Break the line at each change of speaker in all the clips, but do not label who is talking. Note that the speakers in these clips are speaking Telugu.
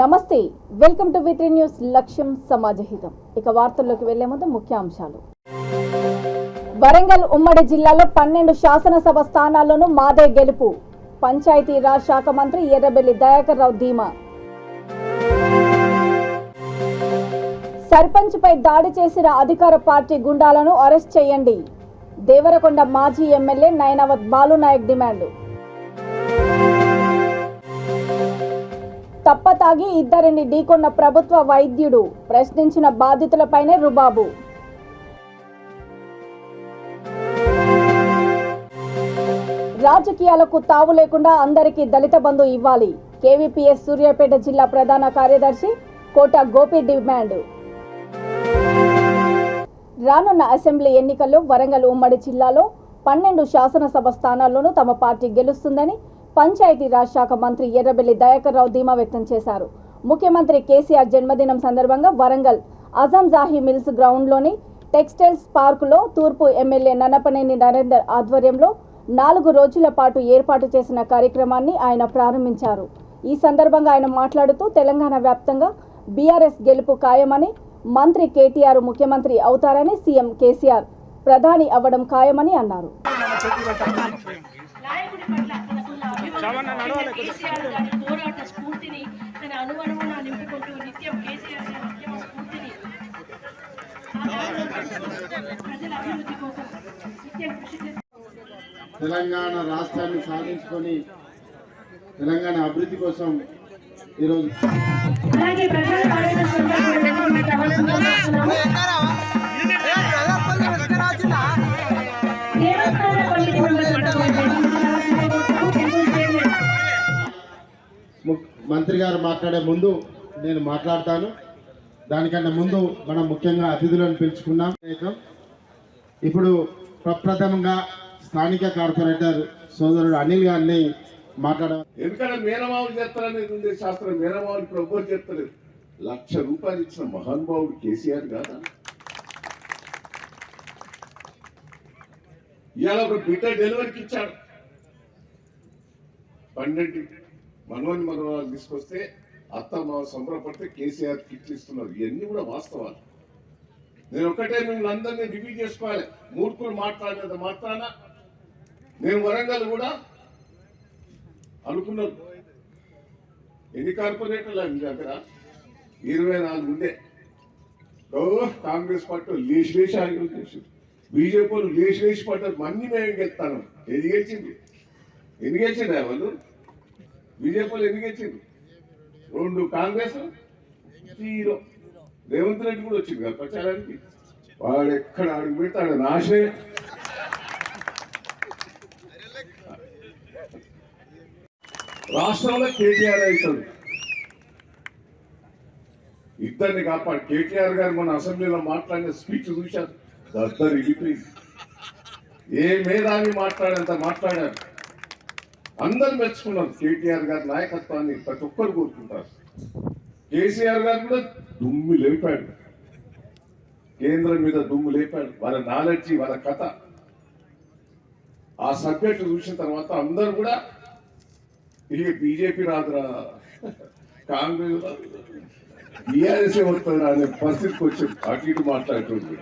నమస్తే, వెల్కమ్ టు వి3 న్యూస్. లక్ష్యం సమాజహితం. ఇక వార్తల్లోకి వెళ్లే ముందు ముఖ్యాంశాలు. వరంగల్ ఉమ్మడి జిల్లాలో 12 శాసనసభ స్థానాల్లోనూ మాదే గెలుపు. పంచాయతీరాజ్ శాఖ మంత్రి ఎర్రబెల్లి దయాకర్ రావు ధీమా. సర్పంచ్పై దాడి చేసిన అధికార పార్టీ గుండాలను అరెస్ట్ చేయండి. దేవరకొండ మాజీ ఎమ్మెల్యే నయనావత్ బాలునాయక్ డిమాండ్. తప్పతాగి ఇద్దరిని ఢీకొన్న ప్రభుత్వ వైద్యుడు, ప్రశ్నించిన బాధితులపైనే రుబాబు. రాజకీయాలకు తావు లేకుండా అందరికీ దళిత బంధు ఇవ్వాలి. కేవీపీఎస్ సూర్యాపేట జిల్లా ప్రధాన కార్యదర్శి కోట గోపి డిమాండ్. రానున్న అసెంబ్లీ ఎన్నికల్లో వరంగల్ ఉమ్మడి జిల్లాలో 12 శాసనసభ స్థానాల్లోనూ తమ పార్టీ గెలుస్తుందని పంచాయతీరాజ్ శాఖ మంత్రి ఎర్రబెల్లి దయాకర్ రావు ధీమా వ్యక్తం చేశారు. ముఖ్యమంత్రి కేసీఆర్ జన్మదినం సందర్భంగా వరంగల్ అజంజాహి మిల్స్ గ్రౌండ్లోని టెక్స్టైల్స్ పార్కులో తూర్పు ఎమ్మెల్యే నన్నపనేని నరేందర్ ఆధ్వర్యంలో 4 రోజుల పాటు ఏర్పాటు చేసిన కార్యక్రమాన్ని ఆయన ప్రారంభించారు. ఈ సందర్భంగా ఆయన మాట్లాడుతూ తెలంగాణ వ్యాప్తంగా బీఆర్ఎస్ గెలుపు ఖాయమని, మంత్రి కేటీఆర్ ముఖ్యమంత్రి అవుతారని, సీఎం కేసీఆర్ ప్రధాని అవ్వడం ఖాయమని అన్నారు.
తెలంగాణ రాష్ట్రాన్ని సాధించుకొని తెలంగాణ అభివృద్ధి కోసం ఈరోజు మంత్రి గారు మాట్లాడే ముందు నేను మాట్లాడతాను. దానికన్నా ముందు మనం ముఖ్యంగా అతిథులను పిలుచుకున్నాం. ఇప్పుడు ప్రప్రథమంగా స్థానిక కార్పొరేటర్ సోదరుడు అనిల్ గారిని మాట్లాడారు.
ఎందుకంటే మేనమావులు చేస్తారనేది ఉంది శాస్త్రం. మేనమావులు ప్రభుత్వం చేస్తలేదు. ₹1,00,000 ఇచ్చిన మహానుభావుడు కేసీఆర్ కాదా? ఇవాళ ఒక బిడ్డ డెలివరీకి ఇచ్చాడు. 12 మనవరాలు తీసుకొస్తే అత్త మా సంబరపడితే కేసీఆర్ కిట్లు ఇస్తున్నారు. ఇవన్నీ కూడా వాస్తవాలు. నేను ఒక్కటే మిమ్మల్ని అందరినీ రివ్యూ చేసుకోవాలి. మూర్ఖులు మాట్లాడినంత మాత్రాన నేను వరంగల్ కూడా అనుకున్నాను. ఎన్ని కార్పొరేటర్లు మీ దగ్గర 24 ఉండే. కాంగ్రెస్ పార్టీ లేచి ఆగిపోయి చేసి, బీజేపీ వాళ్ళు లేచి పడ్డారు. అన్ని మేము గెలుస్తాను. ఎన్ని గెలిచింది వాళ్ళు? బీజేపీ వాళ్ళు ఎన్ని గెలిచింది? 2. కాంగ్రెస్ 0. రేవంత్ రెడ్డి కూడా వచ్చింది కదా ప్రచారానికి. వాడు ఎక్కడ అడుగు పెడతాడు నాశే. రాష్ట్రంలో కేటీఆర్ అవుతాడు. ఇద్దరిని కాపాడు. కేటీఆర్ గారు మన అసెంబ్లీలో మాట్లాడిన స్పీచ్ చూశారు. దద్దరు ఇగిపోయింది. ఏ మేధావి మాట్లాడేంత మాట్లాడారు. అందరు మెచ్చుకున్నారు కేటీఆర్ గారి నాయకత్వాన్ని. ప్రతి ఒక్కరు కోరుకుంటారు. కేసీఆర్ గారు కూడా దుమ్ము లేపాడు. కేంద్రం మీద దుమ్ము లేపాడు. వాళ్ళ నాలెడ్జి, వాళ్ళ కథ, ఆ సబ్జెక్టు చూసిన తర్వాత అందరూ కూడా ఇక బీజేపీ రాదురా, కాంగ్రెస్ బీఆర్ఎస్ఏ వస్తుందిరా అనే పరిస్థితికి వచ్చి అటు ఇటు మాట్లాడుతుంది.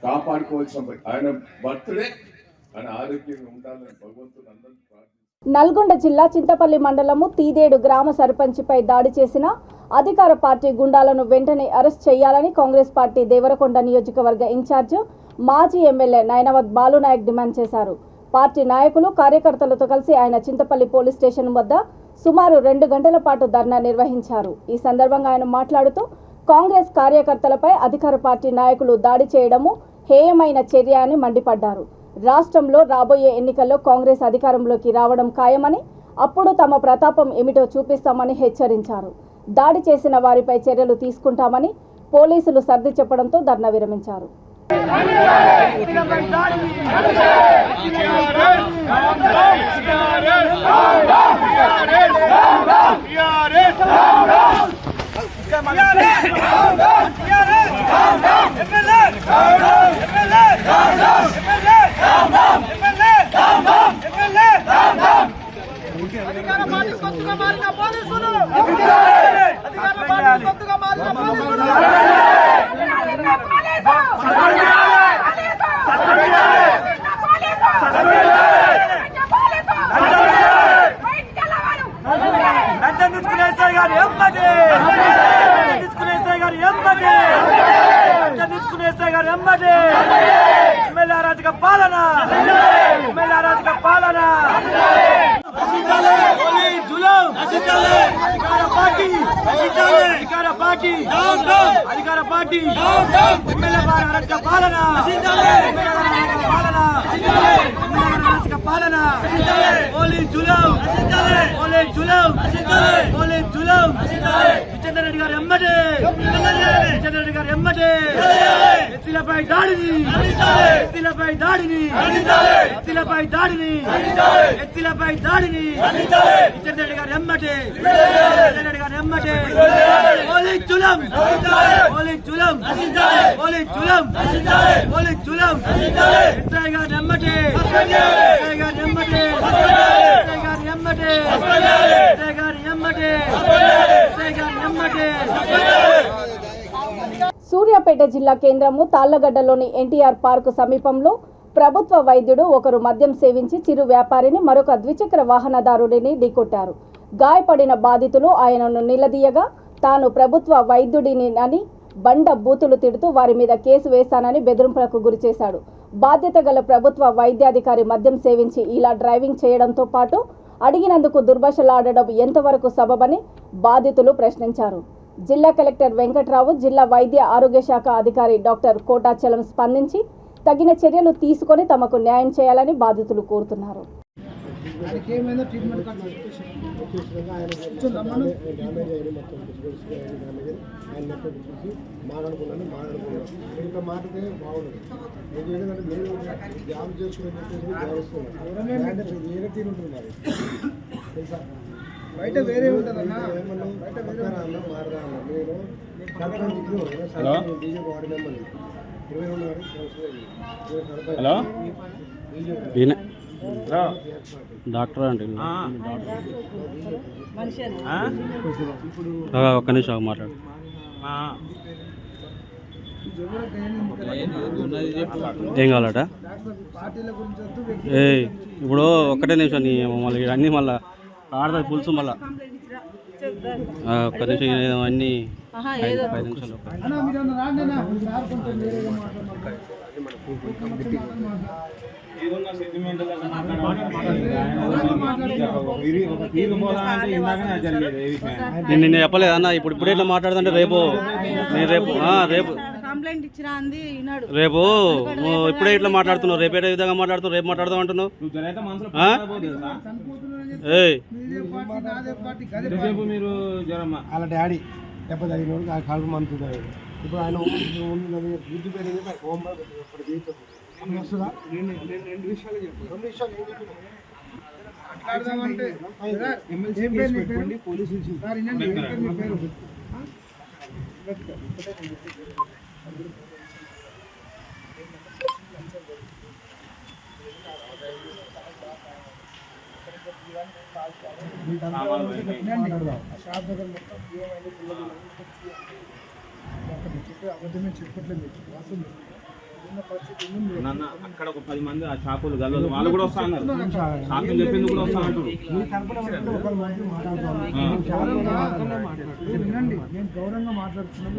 కాపాడుకోవాల్సిన ఆయన బర్త్డే, ఆయన ఆరోగ్యంగా ఉండాలని భగవంతుడు అందరూ ప్రార్థిస్తారు.
నల్గొండ జిల్లా చింతపల్లి మండలము తీదేడు గ్రామ సర్పంచ్పై దాడి చేసిన అధికార పార్టీ గుండాలను వెంటనే అరెస్ట్ చేయాలని కాంగ్రెస్ పార్టీ దేవరకొండ నియోజకవర్గ ఇన్ఛార్జ్ మాజీ ఎమ్మెల్యే నయనావత్ బాలునాయక్ డిమాండ్ చేశారు. పార్టీ నాయకులు, కార్యకర్తలతో కలిసి ఆయన చింతపల్లి పోలీస్ స్టేషన్ వద్ద సుమారు 2 గంటల పాటు ధర్నా నిర్వహించారు. ఈ సందర్భంగా ఆయన మాట్లాడుతూ కాంగ్రెస్ కార్యకర్తలపై అధికార పార్టీ నాయకులు దాడి చేయడము హేయమైన చర్య అని మండిపడ్డారు. రాష్ట్రంలో రాబోయే ఎన్నికల్లో కాంగ్రెస్ అధికారంలోకి రావడం ఖాయమని, అప్పుడు తమ ప్రతాపం ఏమిటో చూపిస్తామని హెచ్చరించారు. దాడి చేసిన వారిపై చర్యలు తీసుకుంటామని పోలీసులు సర్ది చెప్పడంతో ధర్నా విరమించారు.
అధికార పార్టీ కొత్తగా మారిన పోలీసులు పోలీసులు అధికార పార్టీ కొత్తగా మారిన పోలీసులు రాజక పాలన పాలన అధికార పార్టీ పాలన పాలన రెడ్డి గారు ఎమ్మటే ఎత్తిలపై దాడిని రెడ్డి గారు ఎమ్మటే
సూర్యాపేట జిల్లా కేంద్రము తాళ్లగడ్డలోని ఎన్టీఆర్ పార్కు సమీపంలో ప్రభుత్వ వైద్యుడు ఒకరు మద్యం సేవించి చిరు వ్యాపారిని మరొక ద్విచక్ర వాహనదారుడిని ఢీకొట్టారు. గాయపడిన బాధితులు ఆయనను నిలదీయగా తాను ప్రభుత్వ వైద్యుడిని అని బండ బూతులు తిడుతూ వారి మీద కేసు వేశానని బెదిరింపులకు గురిచేశాడు. బాధ్యత గల ప్రభుత్వ వైద్యాధికారి మద్యం సేవించి ఇలా డ్రైవింగ్ చేయడంతో పాటు అడిగినందుకు దుర్భాషలాడడం ఎంతవరకు సబబని బాధితులు ప్రశ్నించారు. జిల్లా కలెక్టర్ వెంకట్రావు, జిల్లా వైద్య ఆరోగ్య శాఖ అధికారి డాక్టర్ కోటాచలం స్పందించి తగిన చర్యలు తీసుకొని తమకు న్యాయం చేయాలని బాధితులు కోరుతున్నారు.
బయట వేరే ఉంటుందన్నా
హలో డాక్టర్ అండి ఒక్క నిమిషం మాట్లాడు. ఏం కావాలట? ఏ ఇప్పుడు ఒక్కటే నిమిషం నీ మళ్ళీ అన్నీ మళ్ళీ ఆడదాది పులుసు మళ్ళా ఒక్క నిమిషం అన్నీ 5 నిమిషాలు. నేను చెప్పలేదు అన్న. ఇప్పుడు ఇట్లా మాట్లాడుతుంటే రేపు రేపు ఇప్పుడే ఇట్లా మాట్లాడుతున్నావు, రేపు ఏ విధంగా మాట్లాడుతున్నావు, రేపు మాట్లాడదాం అంటున్నావు.
మీరు అలా డాడీ ఎప్పుడు తగిన కాలు అనుకుంటారు. ఇప్పుడు ఆయన బుద్ధి పెరిగింది వస్తుందా? 2 విషయాలు చెప్పండి. పోలీసు అబద్ధమే చెప్పట్లేదు.
అక్కడ ఒక 10 మంది ఆ షాపులు గల్లలు వాళ్ళు కూడా వస్తున్నారు. షాపులు చెప్పింది కూడా వస్తానంటారు.
వినండి, నేను గౌరవంగా మాట్లాడుతున్నాను.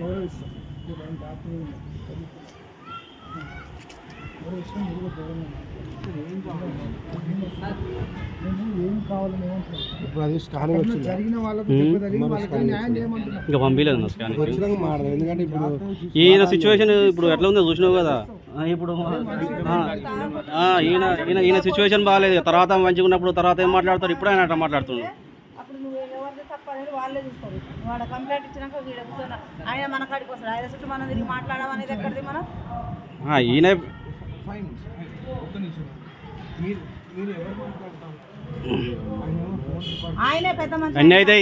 గౌరవిస్తాను.
ఇప్పుడు అది స్కానింగ్ వచ్చింది.
జరిగిన వాళ్ళకి న్యాయం చేయమంటున్నాను.
ఇంకా పంపించలేదు నా స్కానింగ్.
ఎందుకంటే ఇప్పుడు
ఈయన సిచ్యువేషన్ ఇప్పుడు ఎట్లా ఉందో చూసినావు కదా. ఇప్పుడు ఈయన సిచ్యువేషన్ బాగాలేదు. తర్వాత మంచిగా ఉన్నప్పుడు తర్వాత ఏం మాట్లాడతారు, ఇప్పుడు ఆయన అట్లా మాట్లాడుతున్నాడు.
వాళ్ళే చూస్తారు. వాడు కంప్లైంట్ ఇచ్చినాక వీడు ఆయన మన కాడికి వస్తాడు. ఆయన చుట్టూ మనం తిరిగి మాట్లాడడం అనేది ఎక్కడిది మనం.
ఈయన
ఆయనే పెద్ద మంచి
అన్నీ అయితే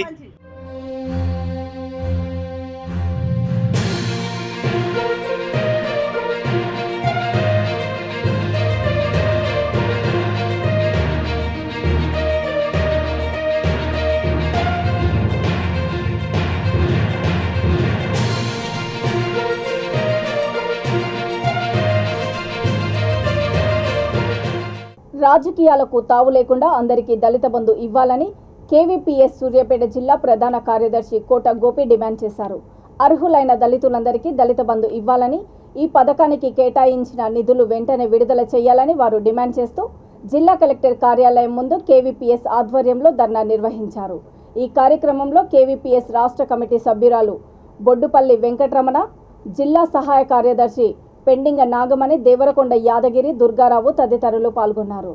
రాజకీయాలకు తావు లేకుండా అందరికీ దళిత బంధు ఇవ్వాలని కేవీపీఎస్ సూర్యాపేట జిల్లా ప్రధాన కార్యదర్శి కోట గోపి డిమాండ్ చేశారు. అర్హులైన దళితులందరికీ దళిత బంధు ఇవ్వాలని, ఈ పథకానికి కేటాయించిన నిధులు వెంటనే విడుదల చేయాలని వారు డిమాండ్ చేస్తూ జిల్లా కలెక్టర్ కార్యాలయం ముందు కేవీపీఎస్ ఆధ్వర్యంలో ధర్నా నిర్వహించారు. ఈ కార్యక్రమంలో కేవీపీఎస్ రాష్ట్ర కమిటీ సభ్యురాలు బొడ్డుపల్లి వెంకటరమణ, జిల్లా సహాయ కార్యదర్శి పెండింగ నాగమణి, దేవరకొండ యాదగిరి, దుర్గారావు తదితరులు పాల్గొన్నారు.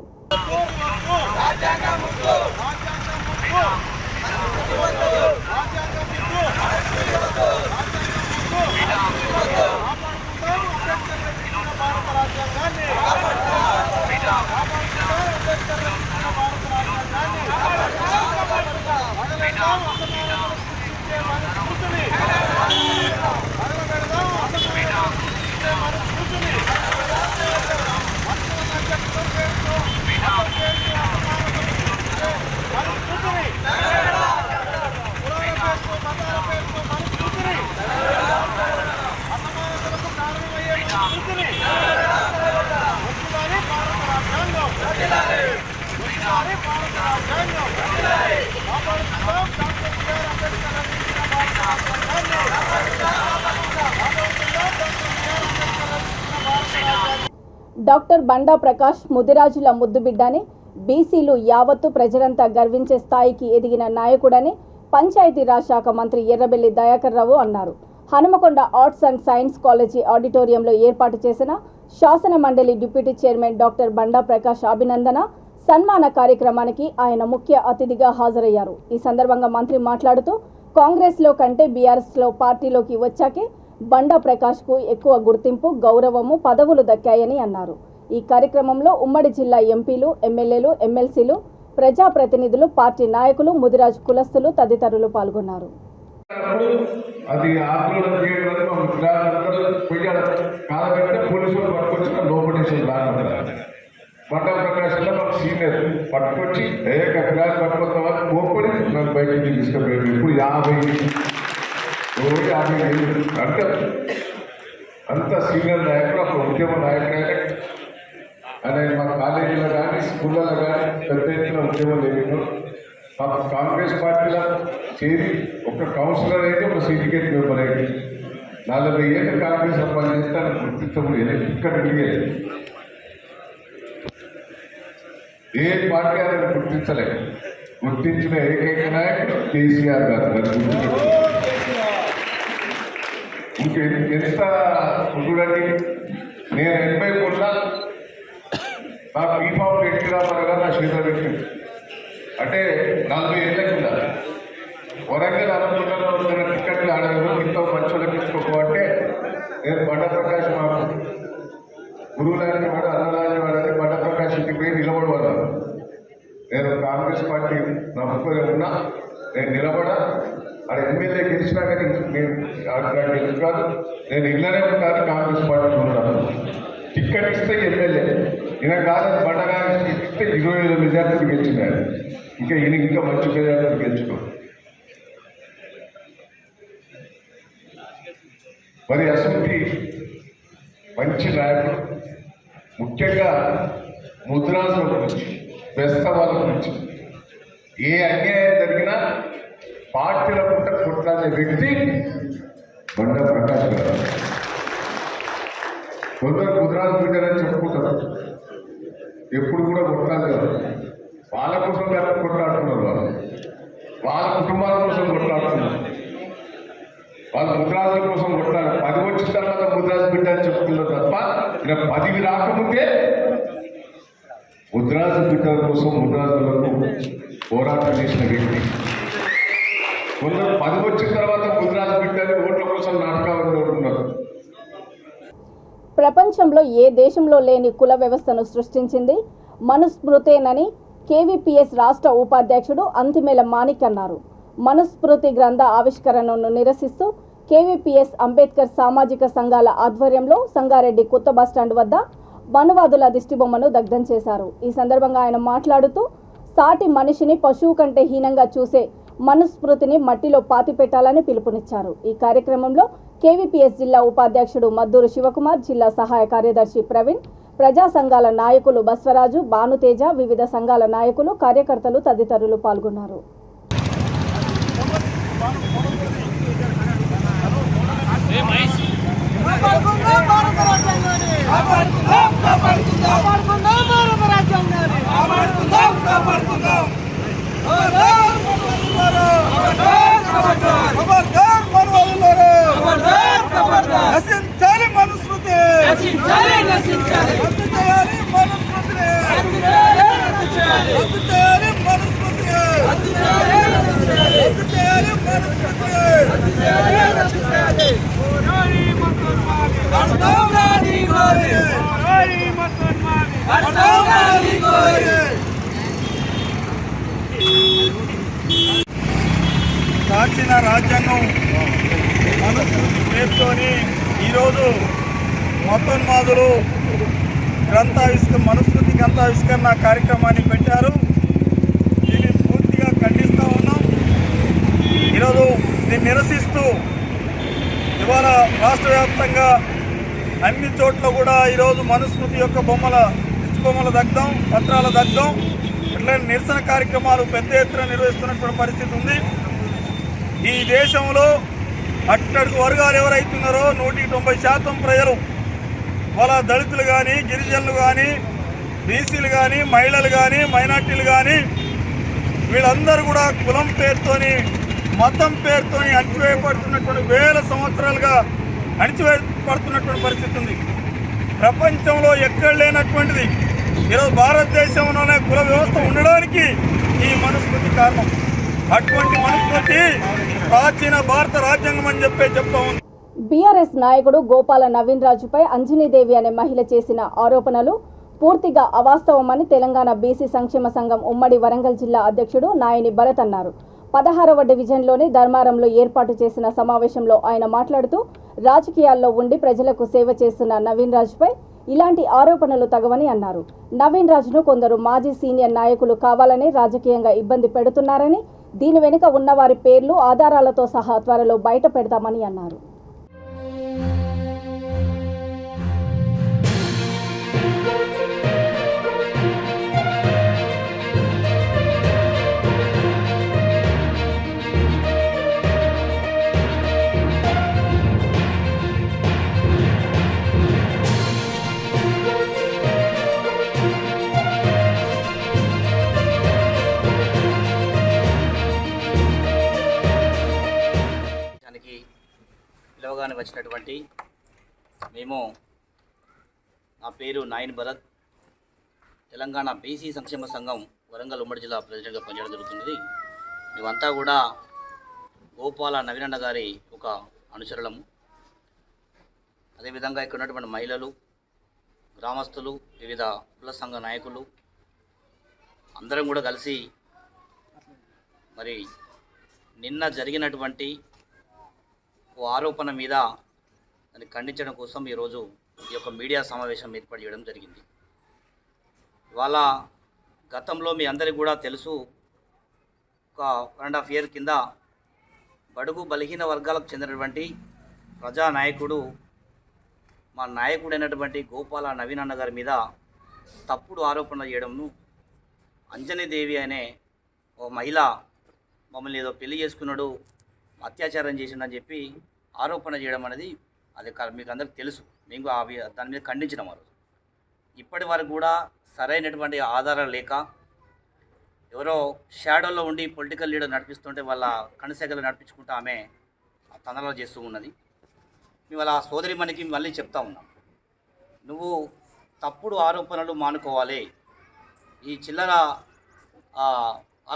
డాక్టర్ బండా ప్రకాష్ ముదిరాజుల ముద్దుబిడ్డని, బీసీలు యావత్తు ప్రజలంతా గర్వించే స్థాయికి ఎదిగిన నాయకుడని పంచాయతీరాజ్ శాఖ మంత్రి ఎర్రబెల్లి దయాకర్ రావు అన్నారు. Hanumakonda arts and science college ఆడిటోరియంలో ఏర్పాటు చేసిన శాసన మండలి deputy chairman doctor Banda Prakash అభినందన సన్మాన కార్యక్రమానికి ఆయన ముఖ్య అతిథిగా హాజరయ్యారు. ఈ సందర్భంగా మంత్రి మాట్లాడుతూ కాంగ్రెస్లో కంటే బీఆర్ఎస్లో పార్టీలోకి వచ్చాకే బండా ప్రకాష్కు ఎక్కువ గుర్తింపు, గౌరవము, పదవులు దక్కాయని అన్నారు. ఈ కార్యక్రమంలో ఉమ్మడి జిల్లా ఎంపీలు, ఎమ్మెల్యేలు, ఎమ్మెల్సీలు, ప్రజాప్రతినిధులు, పార్టీ నాయకులు, ముదిరాజు కులస్తులు తదితరులు పాల్గొన్నారు.
అది ఆకులను చేయడం వల్ల మనం పోయాడు కాదబెట్టి పోలీసులు పట్టుకొచ్చిన లోపడేసి బండా ప్రకాశ్ మాకు సీనియర్ పట్టుకొచ్చి క్లాస్ పట్టుకొస్తాం అని కోపడి నన్ను బయటికి తీసుకుపోయాడు. ఇప్పుడు 50 అంటే అంత సీనియర్ నాయకుడు, అప్పుడు ఉద్యమ నాయకుడు ఆయన మా కాలేజీలో కానీ స్కూళ్ళలో కానీ పెద్ద ఎత్తున ఉద్యమం లేదు. మాకు కాంగ్రెస్ పార్టీలో చేరి ఒక కౌన్సిలర్ అయితే ఒక సిండికేట్ మెంబర్ అయింది. 40 ఏళ్ళు కాంగ్రెస్ పనిచేస్తే ఆయన గుర్తించబడి ఇక్కడ మిగిలేదు. ఏ పార్టీ ఆయన గుర్తించలేదు. గుర్తించిన ఏకైక నాయకుడు కేసీఆర్ గారు. ఇంకెంత చూడండి, నేను 83 నాకు బీఫామ్ ఎట్టి రామగారు నా చేతిలో పెట్టింది. అంటే 40 ఏళ్ళ కింద వరంగల్ అనుకుంటాను వచ్చిన టికెట్లు ఆడేవారు ఇంత మంచోళ్ళకి ఇచ్చుకోకపోతే నేను బండా ప్రకాష్ మాకు గురువు లాంటి వాడు, అన్న లాంటి వాడని బండా ప్రకాష్ ఇంటికి పోయి నిలబడవాడు. నేను కాంగ్రెస్ పార్టీ నమ్ముకొని ఉన్నా, నేను నిలబడా. అది ఎమ్మెల్యే గెలిచినా కానీ నేను గెలుపు కాదు, నేను ఇళ్ళనే ఉంటాను, కాంగ్రెస్ పార్టీలో ఉన్నాను. టికెట్ ఇస్తే ఎమ్మెల్యే ఈయన కాదని బండగా ఇస్తే 25 మెజార్టీలు గెలిచినాడు. ఇంకా ఈయన ఇంకా మంచి మెజార్టీలు గెలుచుకో. మరి అసలు మంచి నాయకుడు, ముఖ్యంగా ముద్రాజుల గురించి, బెస్తవాళ్ళ గురించి ఏ అన్యాయం జరిగినా పార్టీల పుట్ట కొట్లాడే వ్యక్తి బండా ప్రకాష్ గారు. కొందరు ముద్రాజు బిడ్డలని చెప్పుకుంటారు, ఎప్పుడు కూడా కొట్లాడు కదా. వాళ్ళ కోసం కొట్లాడుతున్నారు, వాళ్ళ కుటుంబాల కోసం కొట్లాడుతున్నారు, వాళ్ళ ముద్రాజుల కోసం కొట్లాడు. 10 వచ్చిన తర్వాత ముద్రాజు బిడ్డ అని చెప్పుకున్నారు తప్ప ఇలా 10 రాకముందే ముద్రాజు బిడ్డల కోసం, ముద్రాజులకు పోరాటం చేసిన వ్యక్తి. కొందరు 10 వచ్చిన తర్వాత ముద్రాజు బిడ్డని ఓట్ల కోసం నాటకాలు కోరుతున్నారు.
ప్రపంచంలో ఏ దేశంలో లేని కుల వ్యవస్థను సృష్టించింది మనుస్మృతేనని కేవీపీఎస్ రాష్ట్ర ఉపాధ్యక్షుడు అంతిమేల మాణిక్ అన్నారు. మనుస్మృతి గ్రంథ ఆవిష్కరణను నిరసిస్తూ కేవీపీఎస్ అంబేద్కర్ సామాజిక సంఘాల ఆధ్వర్యంలో సంగారెడ్డి కొత్త బస్టాండ్ వద్ద మనువాదుల దిష్టిబొమ్మను దగ్ధం చేశారు. ఈ సందర్భంగా ఆయన మాట్లాడుతూ సాటి మనిషిని పశువు కంటే హీనంగా చూసే మనుస్మృతిని మట్టిలో పాతిపెట్టాలని పిలుపునిచ్చారు. ఈ కార్యక్రమంలో కేవీపీఎస్ జిల్లా ఉపాధ్యక్షుడు మద్దూరు శివకుమార్, జిల్లా సహాయ కార్యదర్శి ప్రవీణ్, ప్రజా సంఘాల నాయకులు బస్వరాజు, భానుతేజ, వివిధ సంఘాల నాయకులు, కార్యకర్తలు తదితరులు పాల్గొన్నారు.
నశించాలి మనుస్మృతి, నశించాలి నశించాలి, రద్దు చేయాలి మనుస్మృతిని, రద్దు చేయాలి మనుస్మృతిని, రద్దు చేయాలి మనుస్మృతిని, రద్దు చేయాలి మనుస్మృతిని, రద్దు చేయాలి రద్దు చేయాలి. ఓరారి మతోన్మాది, అర్థంరాది గోరి, ఓరారి మతోన్మాది, అర్థంరాది గోరి. ప్రాచీన రాజ్యాంగం మనుస్మృతి పేరుతోని ఈరోజు మతోన్మాదులు మనుస్మృతి గ్రంథావిష్కరణ కార్యక్రమాన్ని పెట్టారు. దీన్ని పూర్తిగా ఖండిస్తూ ఉన్నాం. ఈరోజు దీన్ని నిరసిస్తూ ఇవాళ రాష్ట్ర వ్యాప్తంగా అన్ని చోట్ల కూడా ఈరోజు మనుస్మృతి యొక్క బొమ్మల దగ్ధం, పత్రాల దగ్ధం, ఇట్లా నిరసన కార్యక్రమాలు పెద్ద ఎత్తున నిర్వహిస్తున్నటువంటి పరిస్థితి ఉంది. ఈ దేశంలో అట్టడుగు వర్గాలు ఎవరైతున్నారో 190% ప్రజలు, వాళ్ళ దళితులు కానీ, గిరిజనులు కానీ, బీసీలు కానీ, మహిళలు కానీ, మైనార్టీలు కానీ, వీళ్ళందరూ కూడా కులం పేరుతోని, మతం పేరుతోని అణిచివేయబడుతున్నటువంటి వేల సంవత్సరాలుగా అణిచివేయబడుతున్నటువంటి పరిస్థితి ఉంది. ప్రపంచంలో ఎక్కడ లేనటువంటిది ఈరోజు భారతదేశంలోనే కుల వ్యవస్థ ఉండడానికి ఈ మనుస్మృతి కారణం. అటువంటి మనుస్మృతి ప్రాచీన భారత రాజ్యాంగం అని చెప్తా ఉంది.
బీఆర్ఎస్ నాయకుడు గోపాల నవీన్ రాజుపై అంజనీదేవి అనే మహిళ చేసిన ఆరోపణలు పూర్తిగా అవాస్తవమని తెలంగాణ బీసీ సంక్షేమ సంఘం ఉమ్మడి వరంగల్ జిల్లా అధ్యక్షుడు నాయని భరత్ అన్నారు. 16వ డివిజన్లోని ధర్మారంలో ఏర్పాటు చేసిన సమావేశంలో ఆయన మాట్లాడుతూ రాజకీయాల్లో ఉండి ప్రజలకు సేవ చేస్తున్న నవీన్ రాజుపై ఇలాంటి ఆరోపణలు తగవని అన్నారు. నవీన్ రాజును కొందరు మాజీ సీనియర్ నాయకులు కావాలని రాజకీయంగా ఇబ్బంది పెడుతున్నారని, దీని వెనుక ఉన్నవారి పేర్లు ఆధారాలతో సహా త్వరలో బయట పెడతామని అన్నారు.
పిలవగానే వచ్చినటువంటి మేము, నా పేరు నాయని భరత్, తెలంగాణ బీసీ సంక్షేమ సంఘం వరంగల్ ఉమ్మడి జిల్లా ప్రెసిడెంట్గా పనిచేయడం జరుగుతుంది. మేమంతా కూడా గోపాల నవీనన్న గారి ఒక అనుచరులము. అదేవిధంగా ఇక్కడ ఉన్నటువంటి మహిళలు, గ్రామస్తులు, వివిధ కుల సంఘ నాయకులు అందరం కూడా కలిసి మరి నిన్న జరిగినటువంటి ఓ ఆరోపణ మీద దాన్ని ఖండించడం కోసం ఈరోజు ఈ యొక్క మీడియా సమావేశం ఏర్పాటు చేయడం జరిగింది. ఇవాళ గతంలో మీ అందరికీ కూడా తెలుసు, ఒక 1.5 year కింద బడుగు బలహీన వర్గాలకు చెందినటువంటి ప్రజానాయకుడు, మా నాయకుడైనటువంటి గోపాల నవీన్ అన్న గారి మీద తప్పుడు ఆరోపణ చేయడంను, అంజనీదేవి అనే ఓ మహిళ మమ్మల్ని ఏదో పెళ్లి చేసుకున్నాడు, అత్యాచారం చేసిందని చెప్పి ఆరోపణ చేయడం అనేది అది మీకు అందరికీ తెలుసు. మేము దాని మీద ఖండించినాం ఆ రోజు. ఇప్పటి వరకు కూడా సరైనటువంటి ఆధారాలు లేక ఎవరో షాడోలో ఉండి పొలిటికల్ లీడర్ నడిపిస్తుంటే వాళ్ళ కనుసెగలు నడిపించుకుంటూ ఆమె తనలో చేస్తూ ఉన్నది. మేము వాళ్ళ సోదరిమణికి మళ్ళీ చెప్తా ఉన్నాం, నువ్వు తప్పుడు ఆరోపణలు మానుకోవాలి, ఈ చిల్లర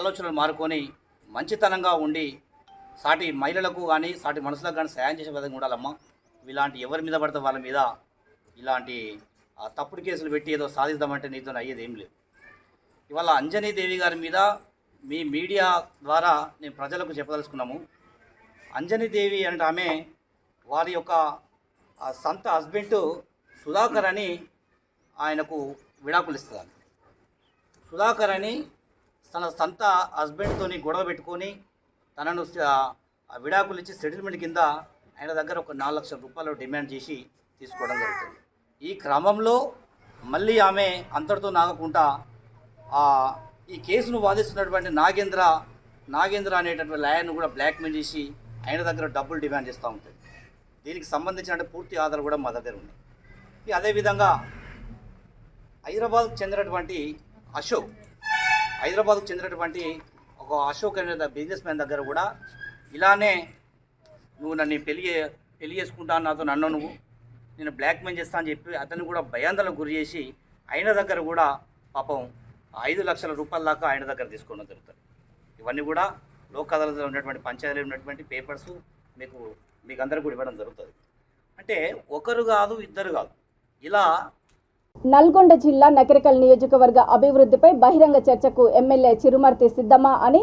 ఆలోచనలు మానుకొని మంచితనంగా ఉండి సాటి మహిళలకు కానీ సాటి మనుషులకు కానీ సాయం చేసే విధంగా ఉండాలమ్మా. ఇలాంటి ఎవరి మీద పడితే వాళ్ళ మీద ఇలాంటి తప్పుడు కేసులు పెట్టి ఏదో సాధిద్దామంటే నీతో అయ్యేది ఏం లేదు. ఇవాళ అంజనీదేవి గారి మీద మీ మీడియా ద్వారా నేను ప్రజలకు చెప్పదలుచుకున్నాము. అంజనీదేవి అంటే ఆమె వారి యొక్క సొంత హస్బెండ్ సుధాకర్ అని ఆయనకు విడాకులు ఇస్తుంది. సుధాకర్ అని తన సొంత హస్బెండ్తోని గొడవ పెట్టుకొని తనను విడాకులు ఇచ్చి సెటిల్మెంట్ కింద ఆయన దగ్గర ఒక 4 లక్షల రూపాయలు డిమాండ్ చేసి తీసుకోవడం జరుగుతుంది. ఈ క్రమంలో మళ్ళీ ఆమె అంతటితో నాగకుండా ఈ కేసును వాదిస్తున్నటువంటి నాగేంద్ర అనేటటువంటి లాయర్ను కూడా బ్లాక్మెయిల్ చేసి ఆయన దగ్గర డబ్బులు డిమాండ్ చేస్తూ ఉంటుంది. దీనికి సంబంధించిన పూర్తి ఆధారాలు కూడా మా దగ్గర ఉన్నాయి. అదేవిధంగా హైదరాబాద్కు చెందినటువంటి ఒక అశోక్ అనే బిజినెస్ మ్యాన్ దగ్గర కూడా ఇలానే నువ్వు నన్ను పెళ్లి చేసుకుంటా నాతో నేను బ్లాక్మెయిల్ చేస్తా అని చెప్పి అతను కూడా భయాందోళనకు గురి చేసి ఆయన దగ్గర కూడా పాపం 5 లక్షల రూపాయల దాకా ఆయన దగ్గర తీసుకోవడం జరుగుతుంది. ఇవన్నీ కూడా లోక్ అదాలత్లో ఉన్నటువంటి పంచాయతీలో ఉన్నటువంటి పేపర్స్ మీకు అందరూ కూడా ఇవ్వడం జరుగుతుంది. అంటే ఒకరు కాదు, ఇద్దరు కాదు, ఇలా.
నల్గొండ జిల్లా నకరికల్ నియోజకవర్గ అభివృద్ధిపై బహిరంగ చర్చకు ఎమ్మెల్యే చిరుమర్తి సిద్ధమా అని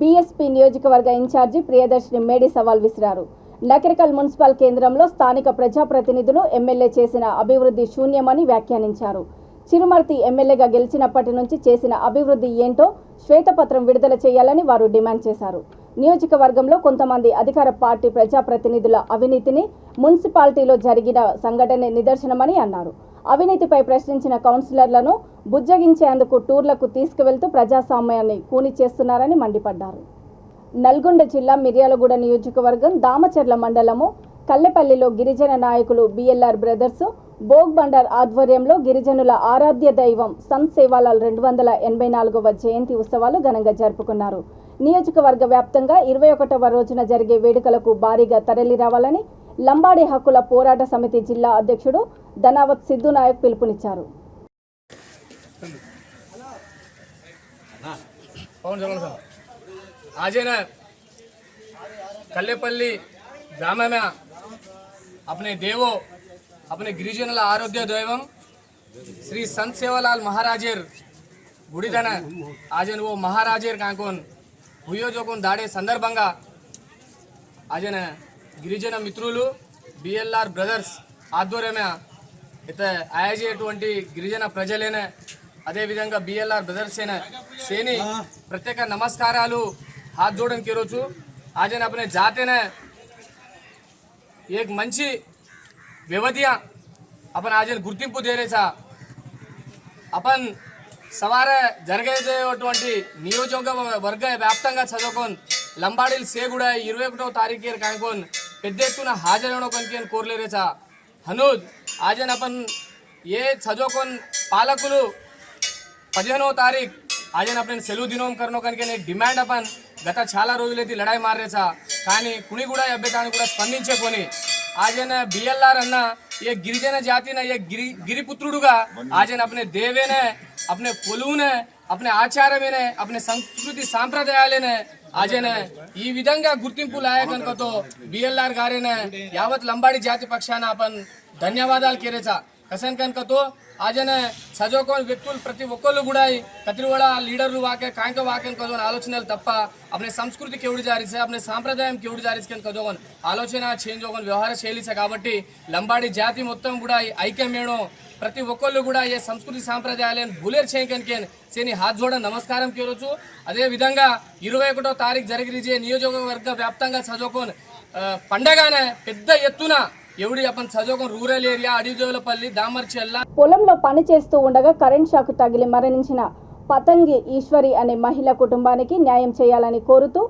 బీఎస్పీ నియోజకవర్గ ఇన్ఛార్జి ప్రియదర్శిని మేడి సవాల్ విసిరారు. నకరికల్ మున్సిపల్ కేంద్రంలో స్థానిక ప్రజాప్రతినిధులు ఎమ్మెల్యే చేసిన అభివృద్ధి శూన్యమని వ్యాఖ్యానించారు. చిరుమర్తి ఎమ్మెల్యేగా గెలిచినప్పటి నుంచి చేసిన అభివృద్ధి ఏంటో శ్వేతపత్రం విడుదల చేయాలని వారు డిమాండ్ చేశారు. నియోజకవర్గంలో కొంతమంది అధికార పార్టీ ప్రజాప్రతినిధుల అవినీతిని మున్సిపాలిటీలో జరిగిన సంఘటన నిదర్శనమని అన్నారు. అవినీతిపై ప్రశ్నించిన కౌన్సిలర్లను బుజ్జగించేందుకు టూర్లకు తీసుకువెళ్తూ ప్రజాస్వామ్యాన్ని కూని చేస్తున్నారని మండిపడ్డారు. నల్గొండ జిల్లా మిర్యాలగూడ నియోజకవర్గం దామచర్ల మండలము కల్లెపల్లిలో గిరిజన నాయకులు బిఎల్ఆర్ బ్రదర్స్ భోగ్ బండార్ ఆధ్వర్యంలో గిరిజనుల ఆరాధ్య దైవం సంత్ సేవాలాల్ 284వ జయంతి ఉత్సవాలు ఘనంగా జరుపుకున్నారు. నియోజకవర్గ వ్యాప్తంగా 21వ రోజున జరిగే వేడుకలకు భారీగా తరలి రావాలని లంబాడి హక్కుల పోరాట సమితి జిల్లా అధ్యక్షుడు ధనావత్ సిద్ధు నాయక్ పిలుపునిచ్చారు.
आज है ना कल्लेपल्ली ग्राम में अपने देवो अपने गिरिजन आरोग्य दैवम श्री संत सेवालाल महाराजेर गुड़ीदन आज वो महाराजेर काकोन हुयो जो कोन दाड़े संदर्भंगा आज गिरिजन मित्रुलु बीएलआर ब्रदर्स आध्वर्यमे इतने आयोजितुवंटि गिरिजन प्रजलेने अदे विधंगा बीएलआर ब्रदर्स सेनी प्रत्येक नमस्कारालु हाथ जोड़न के रोचु आज अपने जाते ने एक मंची व्यवधिया अपन आज गुर्तिंपु दे रहे अपन सवारे जरगेటువంటి నియోజకవర్గ వ్యాప్తంగా చదువుకొని లంబాడీల సేగుడ 21వ తారీఖు కాంకోన్ పెద్ద ఎత్తున హాజరవడం కొనికేన్ కోరలేరేచా హనుద్ ఆజన్ अपन ఏ చదువుకొని పాలకులు 15వ తారీఖు ఆజన్ अपन సెలవు దినం करनो कनके एक डिमांड अपन गत చాలా రోజులైతే లడాయి మారేసా కానీ కుని కూడా అభ్యతాన్ని కూడా స్పందించే పోని ఆజన बीएलआर అన్న ये गिरिजन जाति ने ये गिरिपुत्रुडुगा आजन अपने देवे ने अपने कोलू ने अपने आचार्य ने अपने संस्कृति सांप्रदायाले ने आजन ఈ విధంగా గుర్తింపు లాయకనకతో बीएलआर గారేనే యావత్ లంబాడి జాతి పక్షాన अपन ధన్యవాదాలు కేరేచా कसन कनकतो आजने सजोकोन व्यक्तुल प्रति ఒక్కళ్ళు కూడా కత్రివాడ లీడర్లు వాకే కాంక వాకే కదోन ఆలోచనలు తప్ప अपने संस्कृति केवडी जारी से अपने सांप्रदाయం केवडी जारी से कदोन ఆలోచన చేంజ్ होगन व्यवहार शैली से కాబట్టి లంబాడి జాతి మొత్తం కూడా ఐక్యమేణో ప్రతి ఒక్కళ్ళు కూడా ఈ సంస్కృతి సాంప్రదాయాలను భూలేర్ చేయకనికేన్ సేని హాత్ జోడ నమస్కారం కేరోచు అదే విధంగా 21వ తారీఖు జరిగిరిజే నియోజకవర్గ వ్యాప్తంగా సజోకోన్ పండగానే పెద్ద ఎత్తున ఎవడి अपन సజోకోన్ రూరల్ ఏరియా అడిదేవలపల్లి దామర్చెల్ల
పొలంలో పని చేస్తూ ఉండగా కరెంట్ షాక్ తగిలి మరణించిన పతంగి ఈశ్వరి అనే మహిళ కుటుంబానికి న్యాయం చేయాలని కోరుతూ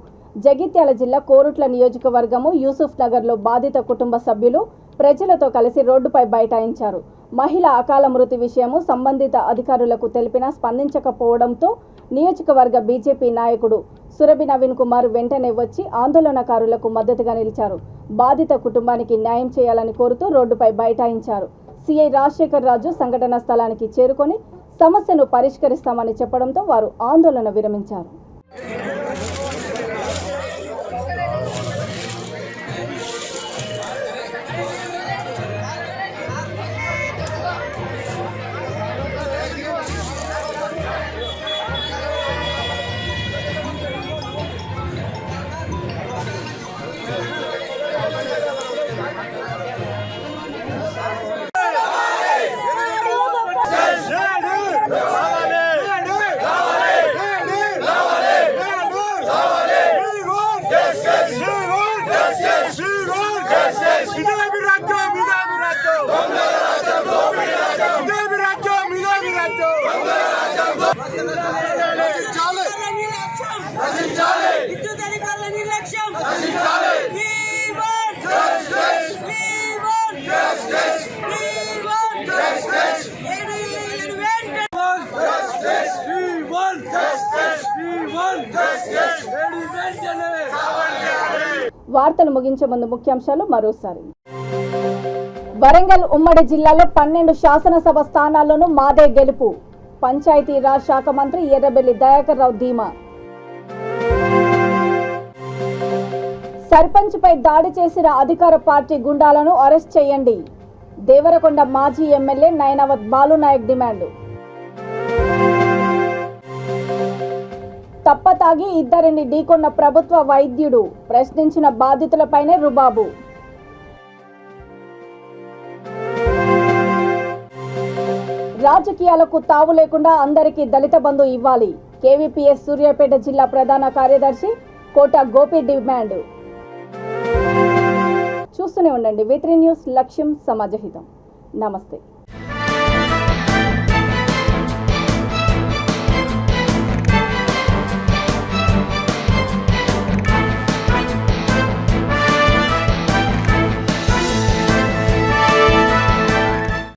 జగిత్యాల జిల్లా కోరుట్ల నియోజకవర్గము యూసుఫ్ నగర్లో బాధిత కుటుంబ సభ్యులు ప్రజలతో కలిసి రోడ్డుపై బైఠాయించారు. మహిళ అకాల మృతి విషయము సంబంధిత అధికారులకు తెలిపినా స్పందించకపోవడంతో నియోజకవర్గ బీజేపీ నాయకుడు సురభి నవీన్ కుమార్ వెంటనే వచ్చి ఆందోళనకారులకు మద్దతుగా నిలిచారు. బాధిత కుటుంబానికి న్యాయం చేయాలని కోరుతూ రోడ్డుపై బైఠాయించారు. సిఐ రాజశేఖర్ రాజు సంఘటనా స్థలానికి చేరుకొని సమస్యను పరిష్కరిస్తామని చెప్పడంతో వారు ఆందోళన విరమించారు.
విద్యుత్ అధికారుల నిర్లక్ష్యం
వార్తలు ముగించే ముందు ముఖ్యాంశాలు మరోసారి. వరంగల్ ఉమ్మడి జిల్లాలో 12 శాసనసభ స్థానాల్లోనూ మాదే గెలుపు. పంచాయతీరాజ్ శాఖ మంత్రి ఎర్రబెల్లి దయాకర్ రావు ధీమా. సర్పంచ్పై దాడి చేసిన అధికార పార్టీ గుండాలను అరెస్ట్ చేయండి. దేవరకొండ మాజీ ఎమ్మెల్యే నయనావత్ బాలునాయక్ డిమాండ్. తప్పతాగి ఇద్దరిని ఢీకొన్న ప్రభుత్వ వైద్యుడు, ప్రశ్నించిన బాధితులపైనే రుబాబు. రాజకీయాలకు తావు లేకుండా అందరికీ దళిత బంధు ఇవ్వాలి. కేవీపీఎస్ సూర్యాపేట జిల్లా ప్రధాన కార్యదర్శి కోట గోపి డిమాండ్. చూస్తూనే ఉండండి V3 న్యూస్, లక్ష్యం సమాజహితం. నమస్తే.